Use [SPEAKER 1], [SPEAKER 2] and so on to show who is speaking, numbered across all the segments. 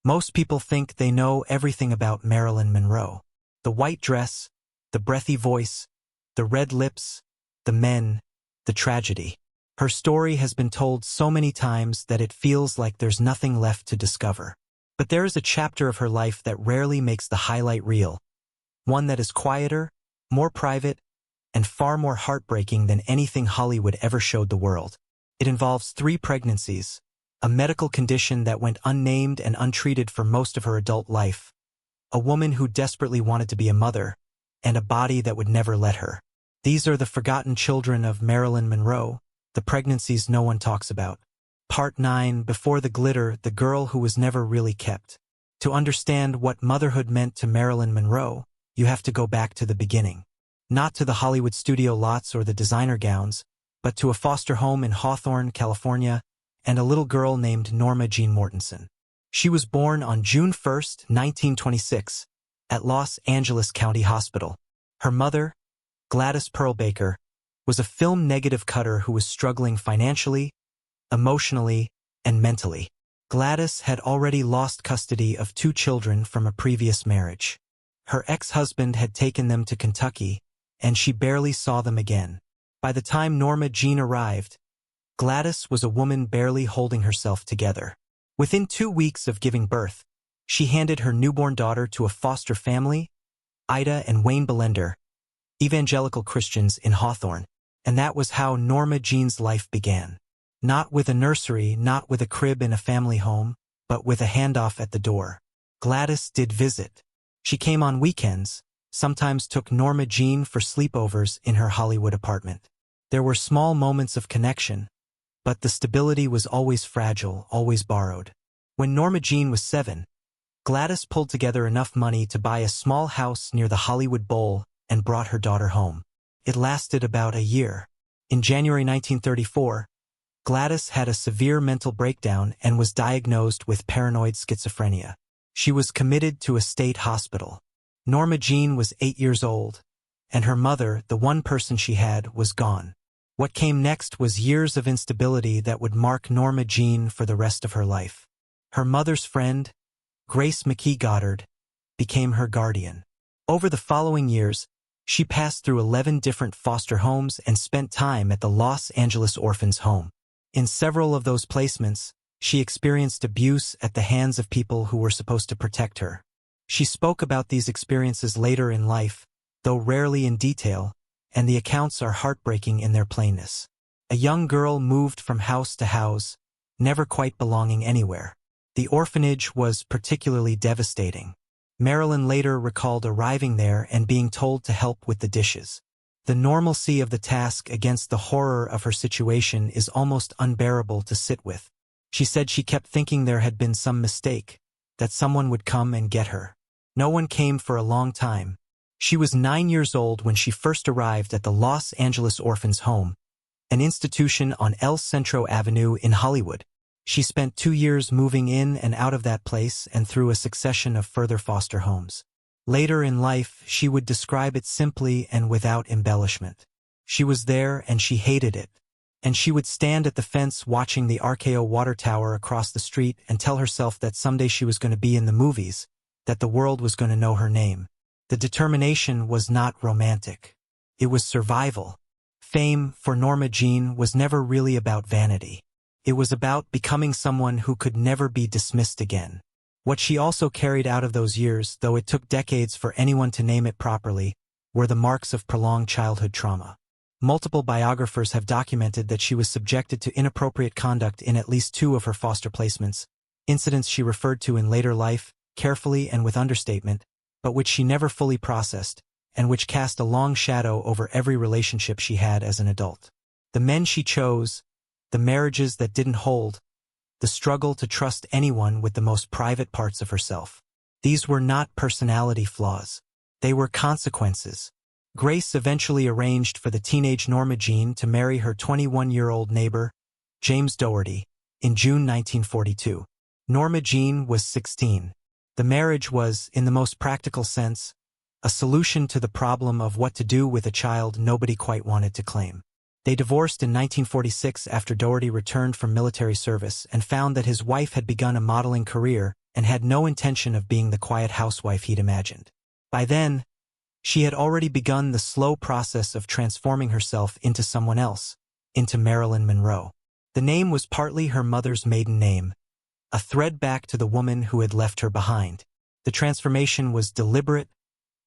[SPEAKER 1] Most people think they know everything about Marilyn Monroe. The white dress, the breathy voice, the red lips, the men, the tragedy. Her story has been told so many times that it feels like there's nothing left to discover. But there is a chapter of her life that rarely makes the highlight reel, one that is quieter, more private, and far more heartbreaking than anything Hollywood ever showed the world. It involves 3 pregnancies, a medical condition that went unnamed and untreated for most of her adult life, a woman who desperately wanted to be a mother, and a body that would never let her. These are the forgotten children of Marilyn Monroe, the pregnancies no one talks about. Part 9, Before the Glitter, the girl who was never really kept. To understand what motherhood meant to Marilyn Monroe, you have to go back to the beginning. Not to the Hollywood studio lots or the designer gowns, but to a foster home in Hawthorne, California, and a little girl named Norma Jean Mortensen. She was born on June 1, 1926, at Los Angeles County Hospital. Her mother, Gladys Pearl Baker, was a film negative cutter who was struggling financially, emotionally, and mentally. Gladys had already lost custody of 2 children from a previous marriage. Her ex-husband had taken them to Kentucky, and she barely saw them again. By the time Norma Jean arrived, Gladys was a woman barely holding herself together. Within 2 weeks of giving birth, she handed her newborn daughter to a foster family, Ida and Wayne Belender, evangelical Christians in Hawthorne, and that was how Norma Jean's life began. Not with a nursery, not with a crib in a family home, but with a handoff at the door. Gladys did visit. She came on weekends, sometimes took Norma Jean for sleepovers in her Hollywood apartment. There were small moments of connection, but the stability was always fragile, always borrowed. When Norma Jean was 7, Gladys pulled together enough money to buy a small house near the Hollywood Bowl and brought her daughter home. It lasted about a year. In January 1934, Gladys had a severe mental breakdown and was diagnosed with paranoid schizophrenia. She was committed to a state hospital. Norma Jean was 8 years old, and her mother, the one person she had, was gone. What came next was years of instability that would mark Norma Jean for the rest of her life. Her mother's friend, Grace McKee Goddard, became her guardian. Over the following years, she passed through 11 different foster homes and spent time at the Los Angeles Orphans' Home. In several of those placements, she experienced abuse at the hands of people who were supposed to protect her. She spoke about these experiences later in life, though rarely in detail, and the accounts are heartbreaking in their plainness. A young girl moved from house to house, never quite belonging anywhere. The orphanage was particularly devastating. Marilyn later recalled arriving there and being told to help with the dishes. The normalcy of the task against the horror of her situation is almost unbearable to sit with. She said she kept thinking there had been some mistake, that someone would come and get her. No one came for a long time. She was 9 years old when she first arrived at the Los Angeles Orphans' Home, an institution on El Centro Avenue in Hollywood. She spent 2 years moving in and out of that place and through a succession of further foster homes. Later in life, she would describe it simply and without embellishment. She was there and she hated it. And she would stand at the fence watching the RKO water tower across the street and tell herself that someday she was going to be in the movies, that the world was going to know her name. The determination was not romantic. It was survival. Fame, for Norma Jean, was never really about vanity. It was about becoming someone who could never be dismissed again. What she also carried out of those years, though it took decades for anyone to name it properly, were the marks of prolonged childhood trauma. Multiple biographers have documented that she was subjected to inappropriate conduct in at least 2 of her foster placements, incidents she referred to in later life, carefully and with understatement, but which she never fully processed, and which cast a long shadow over every relationship she had as an adult. The men she chose, the marriages that didn't hold, the struggle to trust anyone with the most private parts of herself. These were not personality flaws. They were consequences. Grace eventually arranged for the teenage Norma Jean to marry her 21-year-old neighbor, James Dougherty, in June 1942. Norma Jean was 16. The marriage was, in the most practical sense, a solution to the problem of what to do with a child nobody quite wanted to claim. They divorced in 1946 after Dougherty returned from military service and found that his wife had begun a modeling career and had no intention of being the quiet housewife he'd imagined. By then, she had already begun the slow process of transforming herself into someone else, into Marilyn Monroe. The name was partly her mother's maiden name, a thread back to the woman who had left her behind. The transformation was deliberate,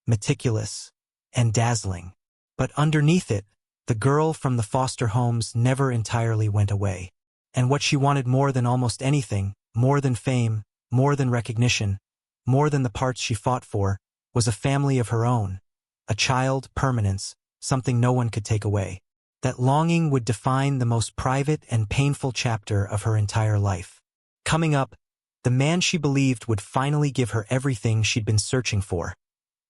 [SPEAKER 1] meticulous, and dazzling. But underneath it, the girl from the foster homes never entirely went away. And what she wanted more than almost anything, more than fame, more than recognition, more than the parts she fought for, was a family of her own, a child, permanence, something no one could take away. That longing would define the most private and painful chapter of her entire life. Coming up, the man she believed would finally give her everything she'd been searching for.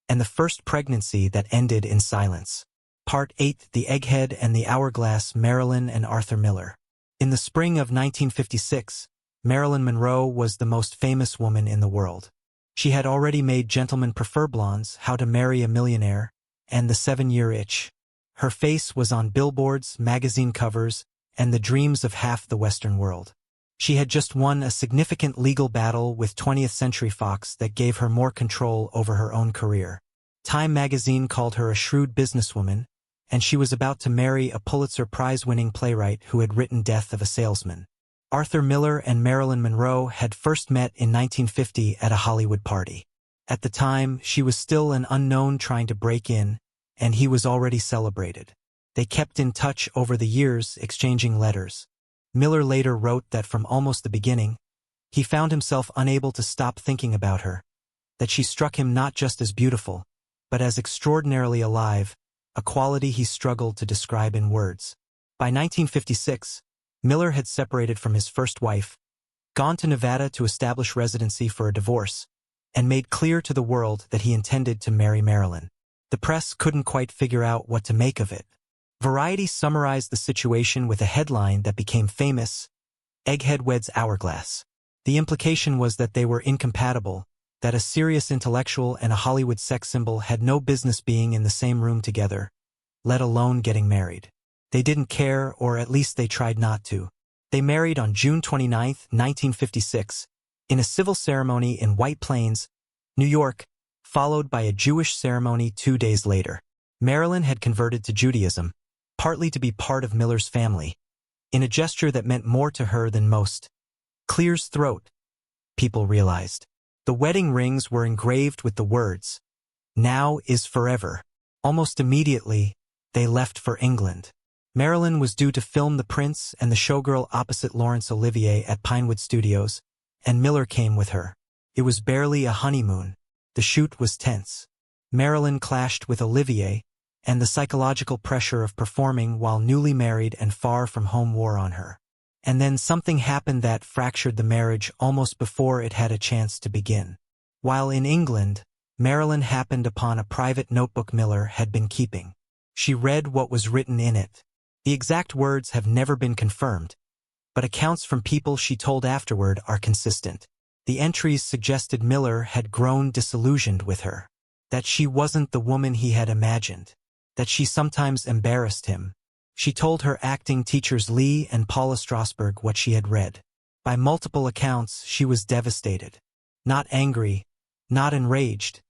[SPEAKER 1] And the first pregnancy that ended in silence. Part 8: The Egghead and the Hourglass. Marilyn and Arthur Miller. In the spring of 1956, Marilyn Monroe was the most famous woman in the world. She had already made Gentlemen Prefer Blondes, How to Marry a Millionaire, and The 7-Year Itch. Her face was on billboards, magazine covers, and the dreams of half the Western world. She had just won a significant legal battle with 20th Century Fox that gave her more control over her own career. Time magazine called her a shrewd businesswoman, and she was about to marry a Pulitzer Prize-winning playwright who had written Death of a Salesman. Arthur Miller and Marilyn Monroe had first met in 1950 at a Hollywood party. At the time, she was still an unknown trying to break in, and he was already celebrated. They kept in touch over the years, exchanging letters. Miller later wrote that from almost the beginning, he found himself unable to stop thinking about her, that she struck him not just as beautiful, but as extraordinarily alive, a quality he struggled to describe in words. By 1956, Miller had separated from his first wife, gone to Nevada to establish residency for a divorce, and made clear to the world that he intended to marry Marilyn. The press couldn't quite figure out what to make of it. Variety summarized the situation with a headline that became famous: "Egghead Weds Hourglass." The implication was that they were incompatible, that a serious intellectual and a Hollywood sex symbol had no business being in the same room together, let alone getting married. They didn't care, or at least they tried not to. They married on June 29, 1956, in a civil ceremony in White Plains, New York, followed by a Jewish ceremony 2 days later. Marilyn had converted to Judaism, partly to be part of Miller's family, in a gesture that meant more to her than most. Clears throat, people realized. The wedding rings were engraved with the words, "Now is forever." Almost immediately, they left for England. Marilyn was due to film The Prince and the showgirl opposite Laurence Olivier at Pinewood Studios, and Miller came with her. It was barely a honeymoon. The shoot was tense. Marilyn clashed with Olivier, and the psychological pressure of performing while newly married and far from home wore on her. And then something happened that fractured the marriage almost before it had a chance to begin. While in England, Marilyn happened upon a private notebook Miller had been keeping. She read what was written in it. The exact words have never been confirmed, but accounts from people she told afterward are consistent. The entries suggested Miller had grown disillusioned with her, that she wasn't the woman he had imagined, that she sometimes embarrassed him. She told her acting teachers Lee and Paula Strasberg what she had read. By multiple accounts, she was devastated. Not angry, not enraged,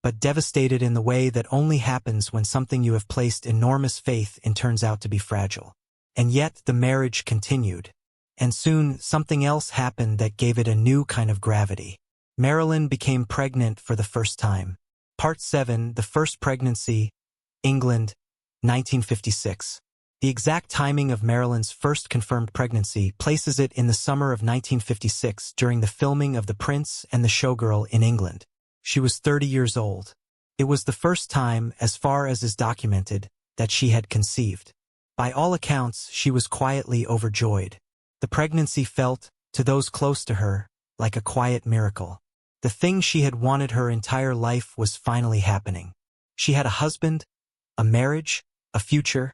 [SPEAKER 1] but devastated in the way that only happens when something you have placed enormous faith in turns out to be fragile. And yet the marriage continued. And soon something else happened that gave it a new kind of gravity. Marilyn became pregnant for the first time. Part 7: The First Pregnancy, England, 1956. The exact timing of Marilyn's first confirmed pregnancy places it in the summer of 1956 during the filming of The Prince and the Showgirl in England. She was 30 years old. It was the first time, as far as is documented, that she had conceived. By all accounts, she was quietly overjoyed. The pregnancy felt, to those close to her, like a quiet miracle. The thing she had wanted her entire life was finally happening. She had a husband, a marriage, a future,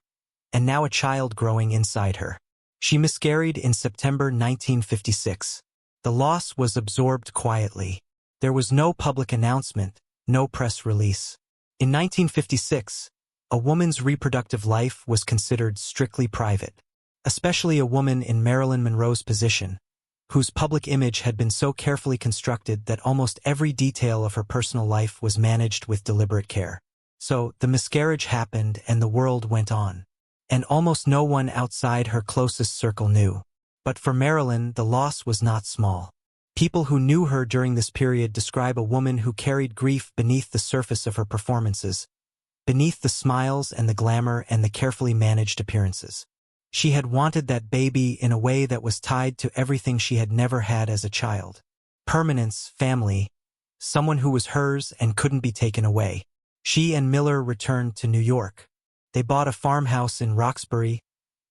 [SPEAKER 1] and now a child growing inside her. She miscarried in September 1956. The loss was absorbed quietly. There was no public announcement, no press release. In 1956, a woman's reproductive life was considered strictly private, especially a woman in Marilyn Monroe's position, whose public image had been so carefully constructed that almost every detail of her personal life was managed with deliberate care. So, the miscarriage happened and the world went on. And almost no one outside her closest circle knew. But for Marilyn, the loss was not small. People who knew her during this period describe a woman who carried grief beneath the surface of her performances, beneath the smiles and the glamour and the carefully managed appearances. She had wanted that baby in a way that was tied to everything she had never had as a child. Permanence, family, someone who was hers and couldn't be taken away. She and Miller returned to New York. They bought a farmhouse in Roxbury,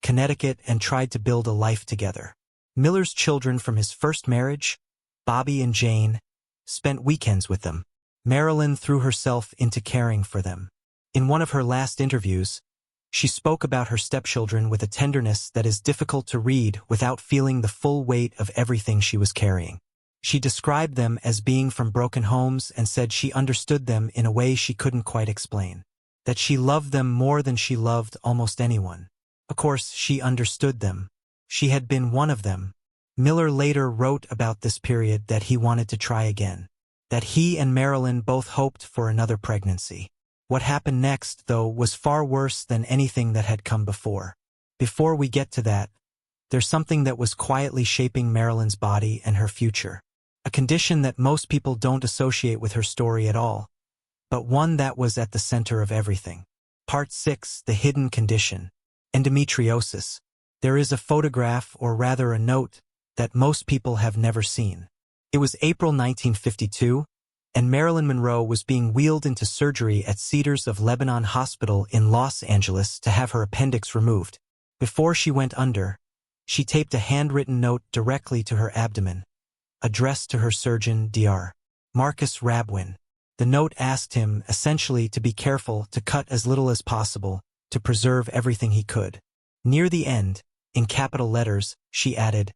[SPEAKER 1] Connecticut, and tried to build a life together. Miller's children from his first marriage, Bobby and Jane, spent weekends with them. Marilyn threw herself into caring for them. In one of her last interviews, she spoke about her stepchildren with a tenderness that is difficult to read without feeling the full weight of everything she was carrying. She described them as being from broken homes and said she understood them in a way she couldn't quite explain. That she loved them more than she loved almost anyone. Of course, she understood them. She had been one of them. Miller later wrote about this period that he wanted to try again. That he and Marilyn both hoped for another pregnancy. What happened next, though, was far worse than anything that had come before. Before we get to that, there's something that was quietly shaping Marilyn's body and her future. A condition that most people don't associate with her story at all, but one that was at the center of everything. Part 6, The Hidden Condition. Endometriosis. There is a photograph, or rather a note, that most people have never seen. It was April 1952, and Marilyn Monroe was being wheeled into surgery at Cedars of Lebanon Hospital in Los Angeles to have her appendix removed. Before she went under, she taped a handwritten note directly to her abdomen, addressed to her surgeon, Dr. Marcus Rabwin. The note asked him, essentially, to be careful to cut as little as possible, to preserve everything he could. Near the end, in capital letters, she added,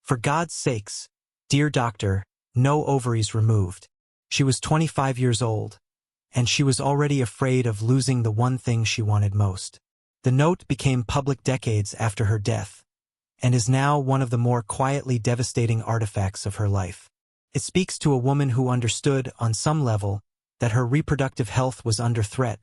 [SPEAKER 1] "For God's sakes, dear doctor, no ovaries removed." She was 25 years old, and she was already afraid of losing the one thing she wanted most. The note became public decades after her death, and is now one of the more quietly devastating artifacts of her life. It speaks to a woman who understood, on some level, that her reproductive health was under threat,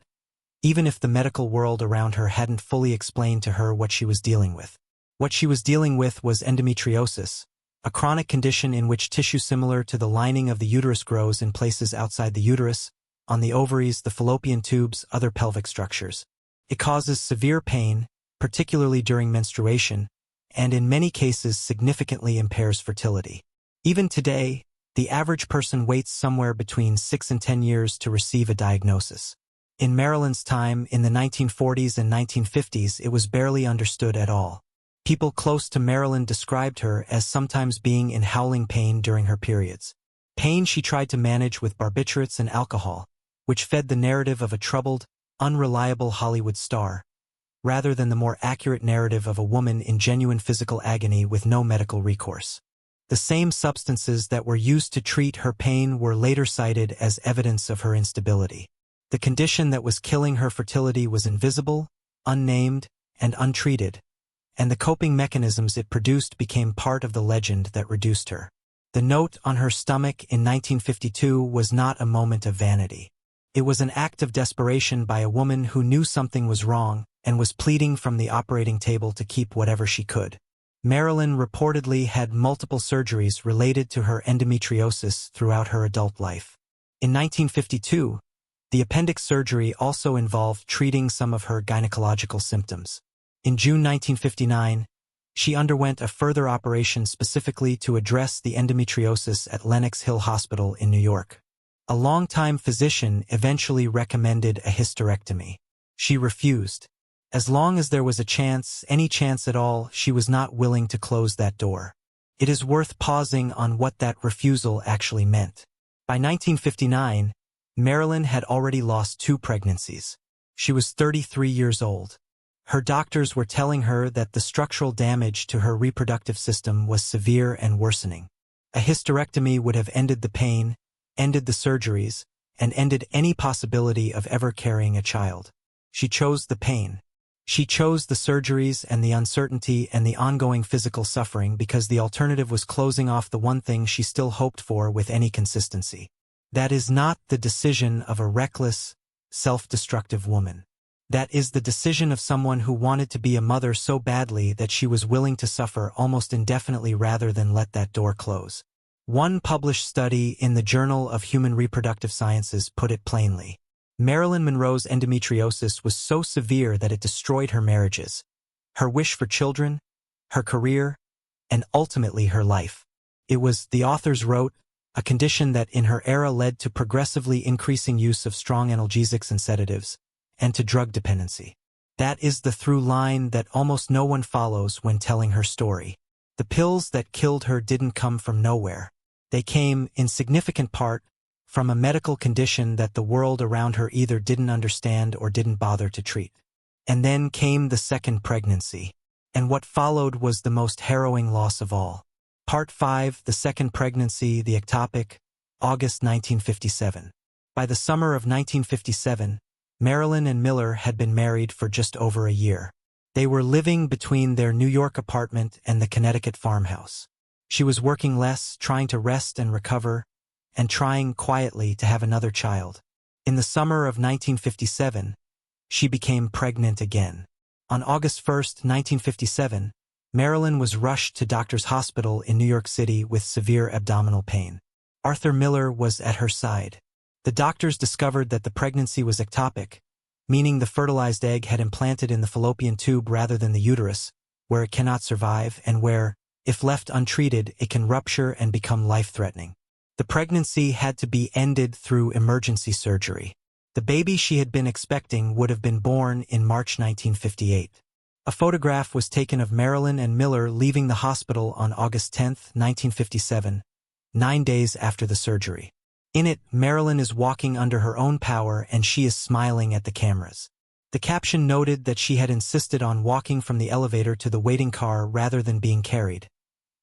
[SPEAKER 1] even if the medical world around her hadn't fully explained to her what she was dealing with. What she was dealing with was endometriosis, a chronic condition in which tissue similar to the lining of the uterus grows in places outside the uterus, on the ovaries, the fallopian tubes, other pelvic structures. It causes severe pain, particularly during menstruation, and in many cases significantly impairs fertility. Even today, the average person waits somewhere between 6 and 10 years to receive a diagnosis. In Marilyn's time, in the 1940s and 1950s, it was barely understood at all. People close to Marilyn described her as sometimes being in howling pain during her periods. Pain she tried to manage with barbiturates and alcohol, which fed the narrative of a troubled, unreliable Hollywood star, rather than the more accurate narrative of a woman in genuine physical agony with no medical recourse. The same substances that were used to treat her pain were later cited as evidence of her instability. The condition that was killing her fertility was invisible, unnamed, and untreated, and the coping mechanisms it produced became part of the legend that reduced her. The note on her stomach in 1952 was not a moment of vanity. It was an act of desperation by a woman who knew something was wrong and was pleading from the operating table to keep whatever she could. Marilyn reportedly had multiple surgeries related to her endometriosis throughout her adult life. In 1952, the appendix surgery also involved treating some of her gynecological symptoms. In June 1959, she underwent a further operation specifically to address the endometriosis at Lenox Hill Hospital in New York. A longtime physician eventually recommended a hysterectomy. She refused. As long as there was a chance, any chance at all, she was not willing to close that door. It is worth pausing on what that refusal actually meant. By 1959, Marilyn had already lost 2 pregnancies. She was 33 years old. Her doctors were telling her that the structural damage to her reproductive system was severe and worsening. A hysterectomy would have ended the pain, ended the surgeries, and ended any possibility of ever carrying a child. She chose the pain. She chose the surgeries and the uncertainty and the ongoing physical suffering because the alternative was closing off the one thing she still hoped for with any consistency. That is not the decision of a reckless, self-destructive woman. That is the decision of someone who wanted to be a mother so badly that she was willing to suffer almost indefinitely rather than let that door close. One published study in the Journal of Human Reproductive Sciences put it plainly. Marilyn Monroe's endometriosis was so severe that it destroyed her marriages, her wish for children, her career, and ultimately her life. It was, the authors wrote, a condition that in her era led to progressively increasing use of strong analgesics and sedatives, and to drug dependency. That is the through line that almost no one follows when telling her story. The pills that killed her didn't come from nowhere. They came, in significant part, from a medical condition that the world around her either didn't understand or didn't bother to treat. And then came the second pregnancy. And what followed was the most harrowing loss of all. Part 5, The Second Pregnancy, the Ectopic, August 1957. By the summer of 1957, Marilyn and Miller had been married for just over a year. They were living between their New York apartment and the Connecticut farmhouse. She was working less, trying to rest and recover, and trying quietly to have another child. In the summer of 1957, she became pregnant again. On August 1, 1957, Marilyn was rushed to Doctors Hospital in New York City with severe abdominal pain. Arthur Miller was at her side. The doctors discovered that the pregnancy was ectopic, meaning the fertilized egg had implanted in the fallopian tube rather than the uterus, where it cannot survive and where, if left untreated, it can rupture and become life-threatening. The pregnancy had to be ended through emergency surgery. The baby she had been expecting would have been born in March 1958. A photograph was taken of Marilyn and Miller leaving the hospital on August 10, 1957, 9 days after the surgery. In it, Marilyn is walking under her own power and she is smiling at the cameras. The caption noted that she had insisted on walking from the elevator to the waiting car rather than being carried,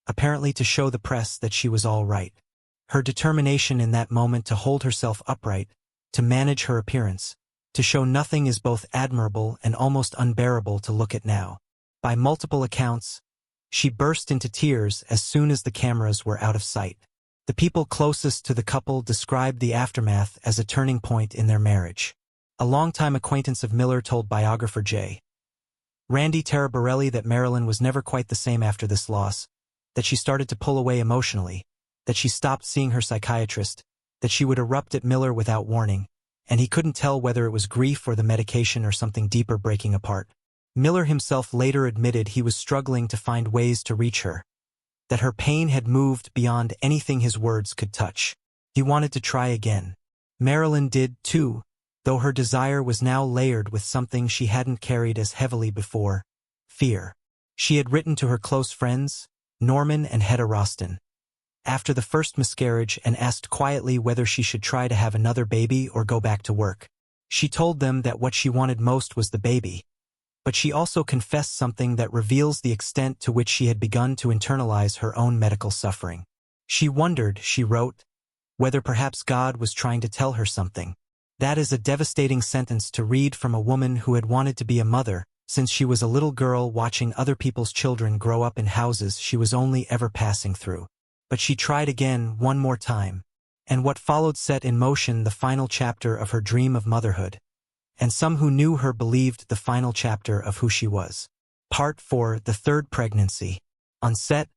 [SPEAKER 1] apparently to show the press that she was all right. Her determination in that moment to hold herself upright, to manage her appearance, to show nothing is both admirable and almost unbearable to look at now. By multiple accounts, she burst into tears as soon as the cameras were out of sight. The people closest to the couple described the aftermath as a turning point in their marriage. A longtime acquaintance of Miller told biographer J. Randy Taraborelli that Marilyn was never quite the same after this loss, that she started to pull away emotionally, that she stopped seeing her psychiatrist, that she would erupt at Miller without warning, and he couldn't tell whether it was grief or the medication or something deeper breaking apart. Miller himself later admitted he was struggling to find ways to reach her, that her pain had moved beyond anything his words could touch. He wanted to try again. Marilyn did, too, though her desire was now layered with something she hadn't carried as heavily before: fear. She had written to her close friends, Norman and Hedda Roston, after the first miscarriage and asked quietly whether she should try to have another baby or go back to work. She told them that what she wanted most was the baby, but she also confessed something that reveals the extent to which she had begun to internalize her own medical suffering. She wondered, she wrote, whether perhaps God was trying to tell her something. That is a devastating sentence to read from a woman who had wanted to be a mother since she was a little girl watching other people's children grow up in houses she was only ever passing through. But she tried again, one more time, and what followed set in motion the final chapter of her dream of motherhood, and some who knew her believed the final chapter of who she was. Part 4, The Third Pregnancy. On set,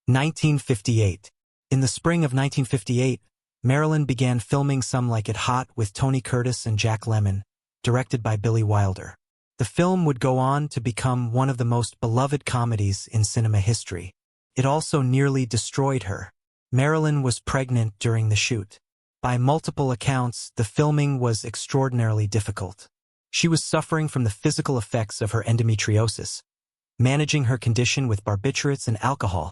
[SPEAKER 1] 1958. In the spring of 1958, Marilyn began filming Some Like It Hot with Tony Curtis and Jack Lemmon, directed by Billy Wilder. The film would go on to become one of the most beloved comedies in cinema history. It also nearly destroyed her. Marilyn was pregnant during the shoot. By multiple accounts, the filming was extraordinarily difficult. She was suffering from the physical effects of her endometriosis, managing her condition with barbiturates and alcohol,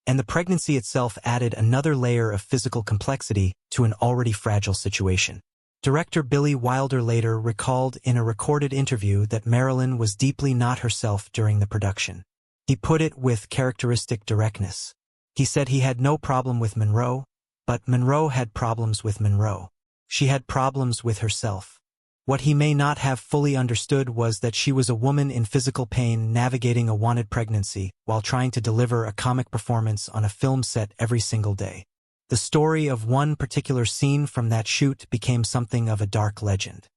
[SPEAKER 1] and the pregnancy itself added another layer of physical complexity to an already fragile situation. Director Billy Wilder later recalled in a recorded interview that Marilyn was deeply not herself during the production. He put it with characteristic directness. He said he had no problem with Monroe, but Monroe had problems with Monroe. She had problems with herself. What he may not have fully understood was that she was a woman in physical pain navigating a wanted pregnancy while trying to deliver a comic performance on a film set every single day. The story of one particular scene from that shoot became something of a dark legend.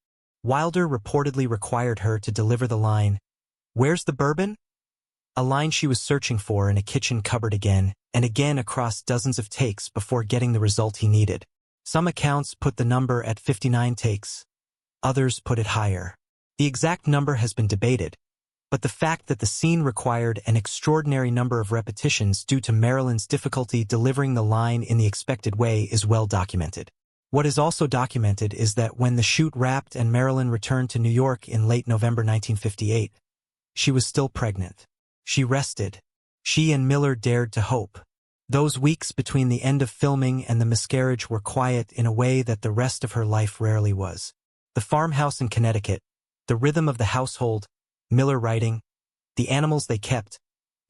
[SPEAKER 1] Wilder reportedly required her to deliver the line, "Where's the bourbon?" A line she was searching for in a kitchen cupboard again and again across dozens of takes before getting the result he needed. Some accounts put the number at 59 takes. Others put it higher. The exact number has been debated, but the fact that the scene required an extraordinary number of repetitions due to Marilyn's difficulty delivering the line in the expected way is well documented. What is also documented is that when the shoot wrapped and Marilyn returned to New York in late November 1958, she was still pregnant. She rested. She and Miller dared to hope. Those weeks between the end of filming and the miscarriage were quiet in a way that the rest of her life rarely was. The farmhouse in Connecticut, the rhythm of the household, Miller writing, the animals they kept,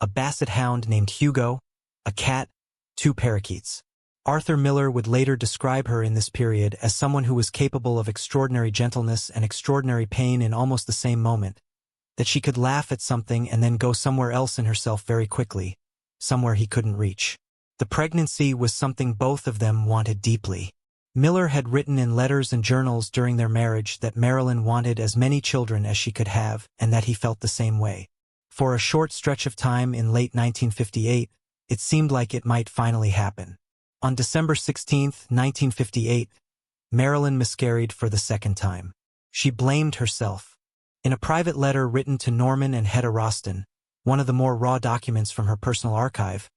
[SPEAKER 1] a basset hound named Hugo, a cat, 2 parakeets. Arthur Miller would later describe her in this period as someone who was capable of extraordinary gentleness and extraordinary pain in almost the same moment, that she could laugh at something and then go somewhere else in herself very quickly, somewhere he couldn't reach. The pregnancy was something both of them wanted deeply. Miller had written in letters and journals during their marriage that Marilyn wanted as many children as she could have and that he felt the same way. For a short stretch of time in late 1958, it seemed like it might finally happen. On December 16, 1958, Marilyn miscarried for the second time. She blamed herself. In a private letter written to Norman and Hedda Roston, one of the more raw documents from her personal archive,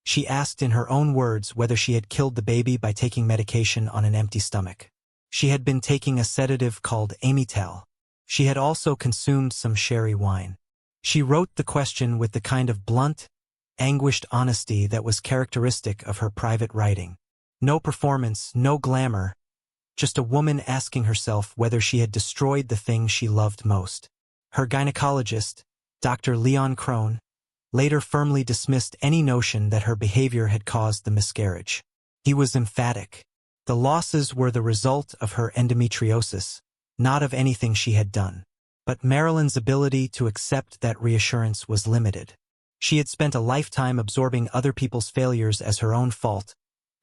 [SPEAKER 1] she asked in her own words whether she had killed the baby by taking medication on an empty stomach. She had been taking a sedative called Amytal. She had also consumed some sherry wine. She wrote the question with the kind of blunt, anguished honesty that was characteristic of her private writing. No performance, no glamour, just a woman asking herself whether she had destroyed the thing she loved most. Her gynecologist, Dr. Leon Crone, later firmly dismissed any notion that her behavior had caused the miscarriage. He was emphatic. The losses were the result of her endometriosis, not of anything she had done. But Marilyn's ability to accept that reassurance was limited. She had spent a lifetime absorbing other people's failures as her own fault,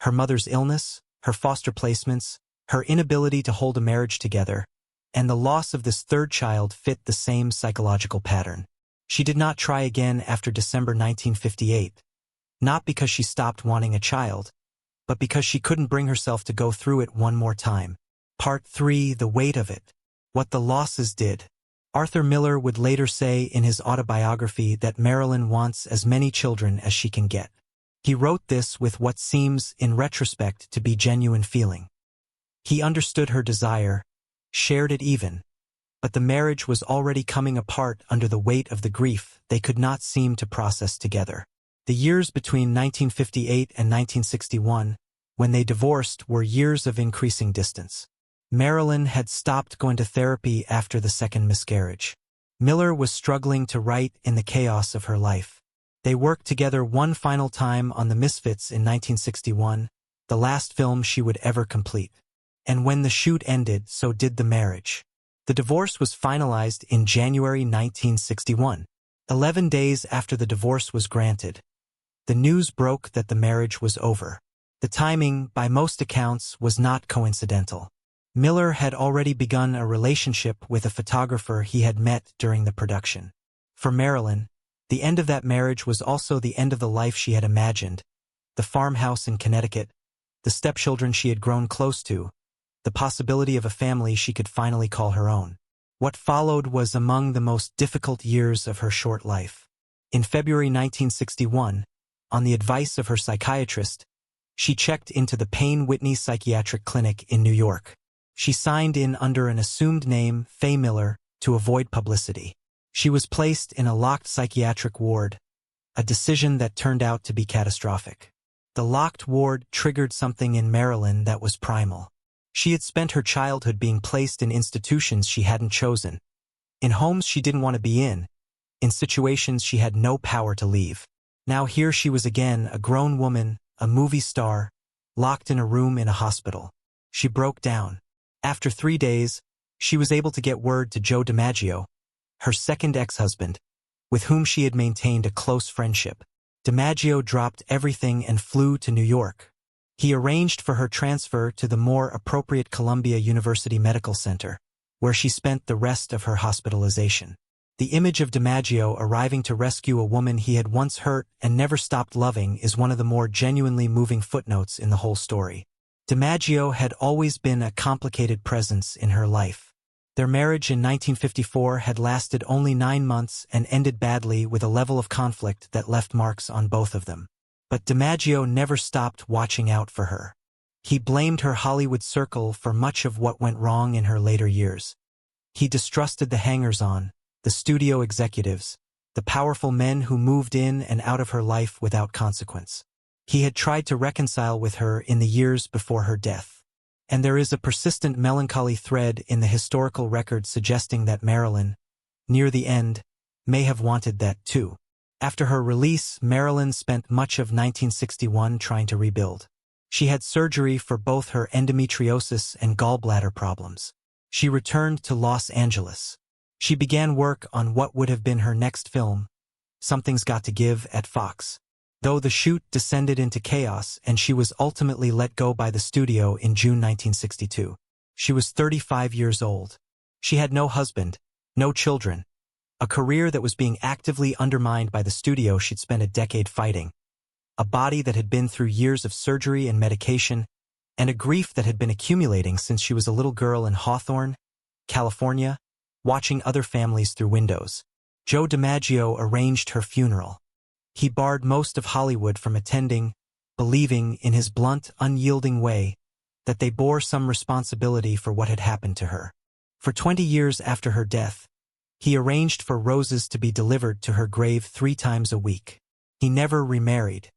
[SPEAKER 1] her mother's illness, her foster placements, her inability to hold a marriage together, and the loss of this third child fit the same psychological pattern. She did not try again after December 1958, not because she stopped wanting a child, but because she couldn't bring herself to go through it one more time. Part 3: The Weight of It. What the losses did. Arthur Miller would later say in his autobiography that Marilyn wants as many children as she can get. He wrote this with what seems, in retrospect, to be genuine feeling. He understood her desire, shared it even, but the marriage was already coming apart under the weight of the grief they could not seem to process together. The years between 1958 and 1961, when they divorced, were years of increasing distance. Marilyn had stopped going to therapy after the second miscarriage. Miller was struggling to write in the chaos of her life. They worked together one final time on The Misfits in 1961, the last film she would ever complete. And when the shoot ended, so did the marriage. The divorce was finalized in January 1961. 11 days after the divorce was granted, the news broke that the marriage was over. The timing, by most accounts, was not coincidental. Miller had already begun a relationship with a photographer he had met during the production. For Marilyn, the end of that marriage was also the end of the life she had imagined, the farmhouse in Connecticut, the stepchildren she had grown close to, the possibility of a family she could finally call her own. What followed was among the most difficult years of her short life. In February 1961, on the advice of her psychiatrist, she checked into the Payne Whitney Psychiatric Clinic in New York. She signed in under an assumed name, Faye Miller, to avoid publicity. She was placed in a locked psychiatric ward, a decision that turned out to be catastrophic. The locked ward triggered something in Marilyn that was primal. She had spent her childhood being placed in institutions she hadn't chosen, in homes she didn't want to be in situations she had no power to leave. Now here she was again, a grown woman, a movie star, locked in a room in a hospital. She broke down. After 3 days, She was able to get word to Joe DiMaggio, her second ex-husband, with whom she had maintained a close friendship. DiMaggio dropped everything and flew to New York. He arranged for her transfer to the more appropriate Columbia University Medical Center, where she spent the rest of her hospitalization. The image of DiMaggio arriving to rescue a woman he had once hurt and never stopped loving is one of the more genuinely moving footnotes in the whole story. DiMaggio had always been a complicated presence in her life. Their marriage in 1954 had lasted only 9 months and ended badly with a level of conflict that left marks on both of them. But DiMaggio never stopped watching out for her. He blamed her Hollywood circle for much of what went wrong in her later years. He distrusted the hangers-on, the studio executives, the powerful men who moved in and out of her life without consequence. He had tried to reconcile with her in the years before her death. And there is a persistent melancholy thread in the historical record suggesting that Marilyn, near the end, may have wanted that too. After her release, Marilyn spent much of 1961 trying to rebuild. She had surgery for both her endometriosis and gallbladder problems. She returned to Los Angeles. She began work on what would have been her next film, Something's Got to Give, at Fox. Though the shoot descended into chaos and she was ultimately let go by the studio in June 1962. She was 35 years old. She had no husband, no children, a career that was being actively undermined by the studio she'd spent a decade fighting, a body that had been through years of surgery and medication, and a grief that had been accumulating since she was a little girl in Hawthorne, California, watching other families through windows. Joe DiMaggio arranged her funeral. He barred most of Hollywood from attending, believing, in his blunt, unyielding way, that they bore some responsibility for what had happened to her. For 20 years after her death, he arranged for roses to be delivered to her grave 3 times a week. He never remarried.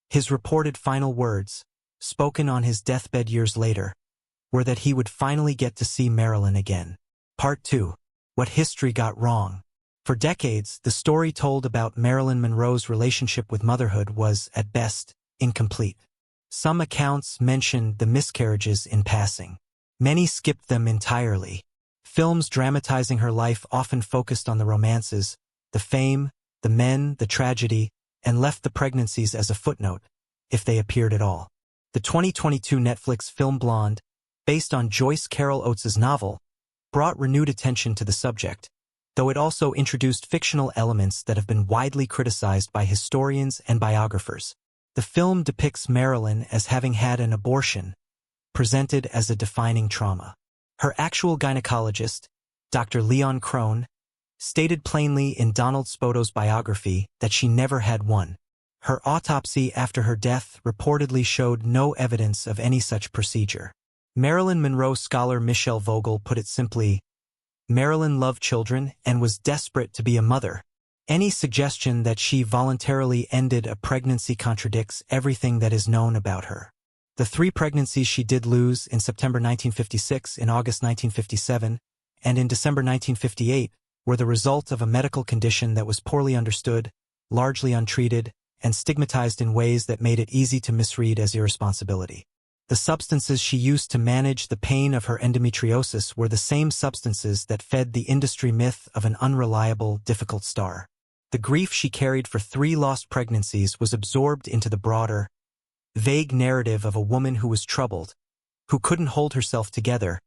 [SPEAKER 1] His reported final words, spoken on his deathbed years later, were that he would finally get to see Marilyn again. Part 2. What History Got Wrong. For decades, the story told about Marilyn Monroe's relationship with motherhood was, at best, incomplete. Some accounts mentioned the miscarriages in passing. Many skipped them entirely. Films dramatizing her life often focused on the romances, the fame, the men, the tragedy, and left the pregnancies as a footnote, if they appeared at all. The 2022 Netflix film Blonde, based on Joyce Carol Oates' novel, brought renewed attention to the subject, though it also introduced fictional elements that have been widely criticized by historians and biographers. The film depicts Marilyn as having had an abortion, presented as a defining trauma. Her actual gynecologist, Dr. Leon Crone, stated plainly in Donald Spoto's biography that she never had one. Her autopsy after her death reportedly showed no evidence of any such procedure. Marilyn Monroe scholar Michelle Vogel put it simply, Marilyn loved children and was desperate to be a mother. Any suggestion that she voluntarily ended a pregnancy contradicts everything that is known about her. The 3 pregnancies she did lose in September 1956, in August 1957, and in December 1958 were the result of a medical condition that was poorly understood, largely untreated, and stigmatized in ways that made it easy to misread as irresponsibility. The substances she used to manage the pain of her endometriosis were the same substances that fed the industry myth of an unreliable, difficult star. The grief she carried for 3 lost pregnancies was absorbed into the broader, vague narrative of a woman who was troubled, who couldn't hold herself together,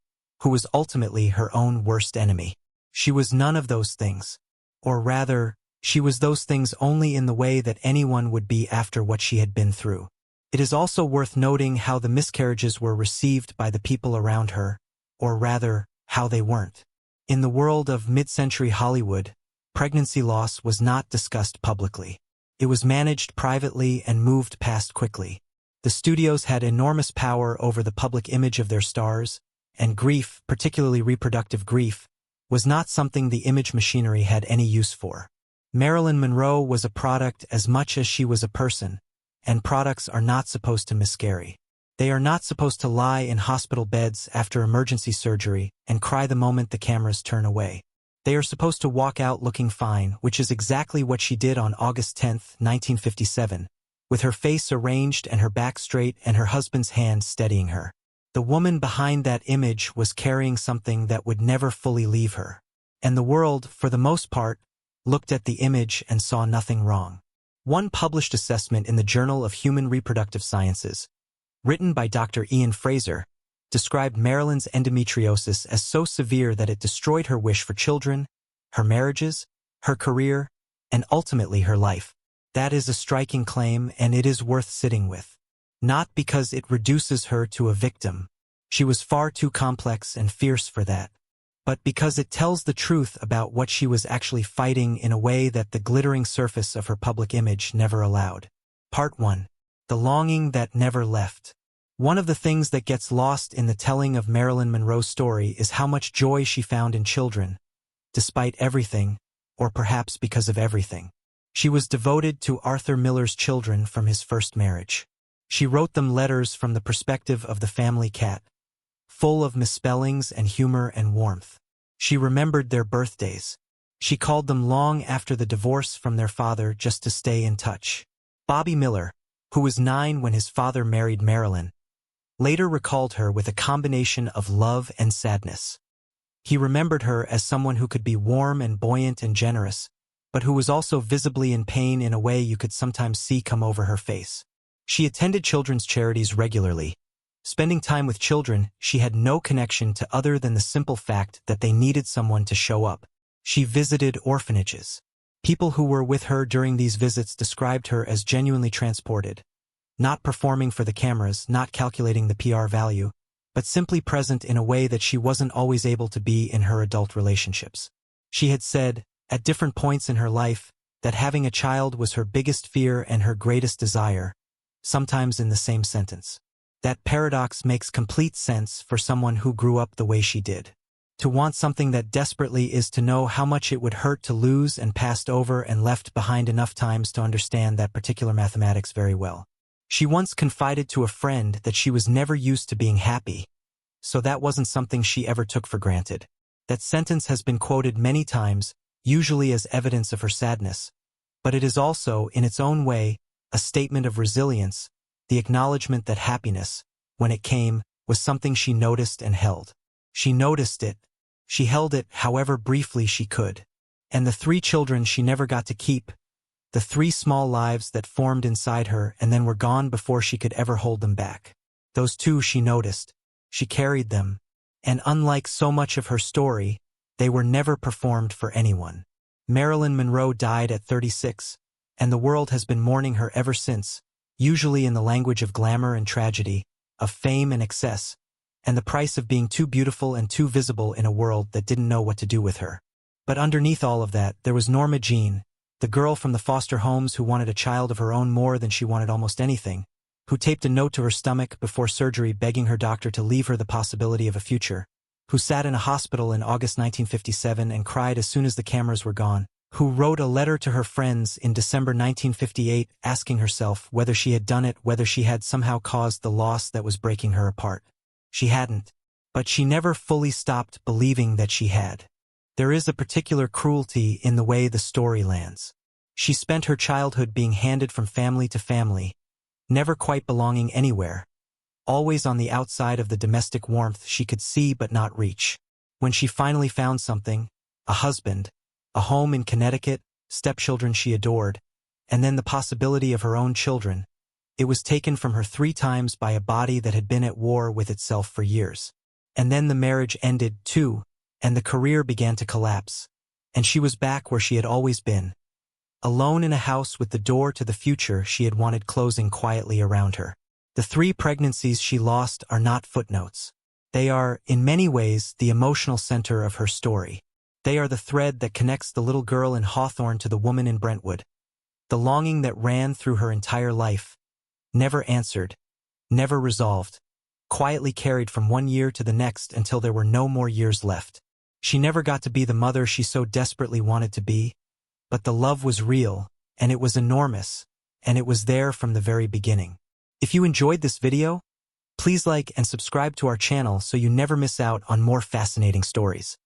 [SPEAKER 1] who was ultimately her own worst enemy. She was none of those things. Or rather, she was those things only in the way that anyone would be after what she had been through. It is also worth noting how the miscarriages were received by the people around her, or rather, how they weren't. In the world of mid-century Hollywood, pregnancy loss was not discussed publicly. It was managed privately and moved past quickly. The studios had enormous power over the public image of their stars, and grief, particularly reproductive grief, was not something the image machinery had any use for. Marilyn Monroe was a product as much as she was a person, and products are not supposed to miscarry. They are not supposed to lie in hospital beds after emergency surgery and cry the moment the cameras turn away. They are supposed to walk out looking fine, which is exactly what she did on August 10, 1957, with her face arranged and her back straight and her husband's hand steadying her. The woman behind that image was carrying something that would never fully leave her. And the world, for the most part, looked at the image and saw nothing wrong. One published assessment in the Journal of Human Reproductive Sciences, written by Dr. Ian Fraser, described Marilyn's endometriosis as so severe that it destroyed her wish for children, her marriages, her career, and ultimately her life. That is a striking claim, and it is worth sitting with. Not because it reduces her to a victim. She was far too complex and fierce for that. But because it tells the truth about what she was actually fighting in a way that the glittering surface of her public image never allowed. Part 1. The longing that never left. One of the things that gets lost in the telling of Marilyn Monroe's story is how much joy she found in children, despite everything, or perhaps because of everything. She was devoted to Arthur Miller's children from his first marriage. She wrote them letters from the perspective of the family cat, full of misspellings and humor and warmth. She remembered their birthdays. She called them long after the divorce from their father just to stay in touch. Bobby Miller, who was 9 when his father married Marilyn, later recalled her with a combination of love and sadness. He remembered her as someone who could be warm and buoyant and generous, but who was also visibly in pain in a way you could sometimes see come over her face. She attended children's charities regularly. Spending time with children, she had no connection to other than the simple fact that they needed someone to show up. She visited orphanages. People who were with her during these visits described her as genuinely transported, not performing for the cameras, not calculating the PR value, but simply present in a way that she wasn't always able to be in her adult relationships. She had said, at different points in her life, that having a child was her biggest fear and her greatest desire, sometimes in the same sentence. That paradox makes complete sense for someone who grew up the way she did. To want something that desperately is to know how much it would hurt to lose and passed over and left behind enough times to understand that particular mathematics very well. She once confided to a friend that she was never used to being happy, so that wasn't something she ever took for granted. That sentence has been quoted many times, usually as evidence of her sadness, but it is also, in its own way, a statement of resilience, the acknowledgement that happiness, when it came, was something she noticed and held. She noticed it. She held it however briefly she could. And the 3 children she never got to keep, the 3 small lives that formed inside her and then were gone before she could ever hold them back. Those 2 she noticed. She carried them. And unlike so much of her story, they were never performed for anyone. Marilyn Monroe died at 36, and the world has been mourning her ever since, usually in the language of glamour and tragedy, of fame and excess, and the price of being too beautiful and too visible in a world that didn't know what to do with her. But underneath all of that, there was Norma Jean, the girl from the foster homes who wanted a child of her own more than she wanted almost anything, who taped a note to her stomach before surgery begging her doctor to leave her the possibility of a future, who sat in a hospital in August 1957 and cried as soon as the cameras were gone, who wrote a letter to her friends in December 1958 asking herself whether she had done it, whether she had somehow caused the loss that was breaking her apart. She hadn't, but she never fully stopped believing that she had. There is a particular cruelty in the way the story lands. She spent her childhood being handed from family to family, never quite belonging anywhere, always on the outside of the domestic warmth she could see but not reach. When she finally found something, a husband, a home in Connecticut, stepchildren she adored, and then the possibility of her own children, it was taken from her 3 times by a body that had been at war with itself for years. And then the marriage ended, too, and the career began to collapse, and she was back where she had always been, alone in a house with the door to the future she had wanted closing quietly around her. The 3 pregnancies she lost are not footnotes. They are, in many ways, the emotional center of her story. They are the thread that connects the little girl in Hawthorne to the woman in Brentwood. The longing that ran through her entire life, never answered, never resolved, quietly carried from one year to the next until there were no more years left. She never got to be the mother she so desperately wanted to be, but the love was real, and it was enormous, and it was there from the very beginning. If you enjoyed this video, please like and subscribe to our channel so you never miss out on more fascinating stories.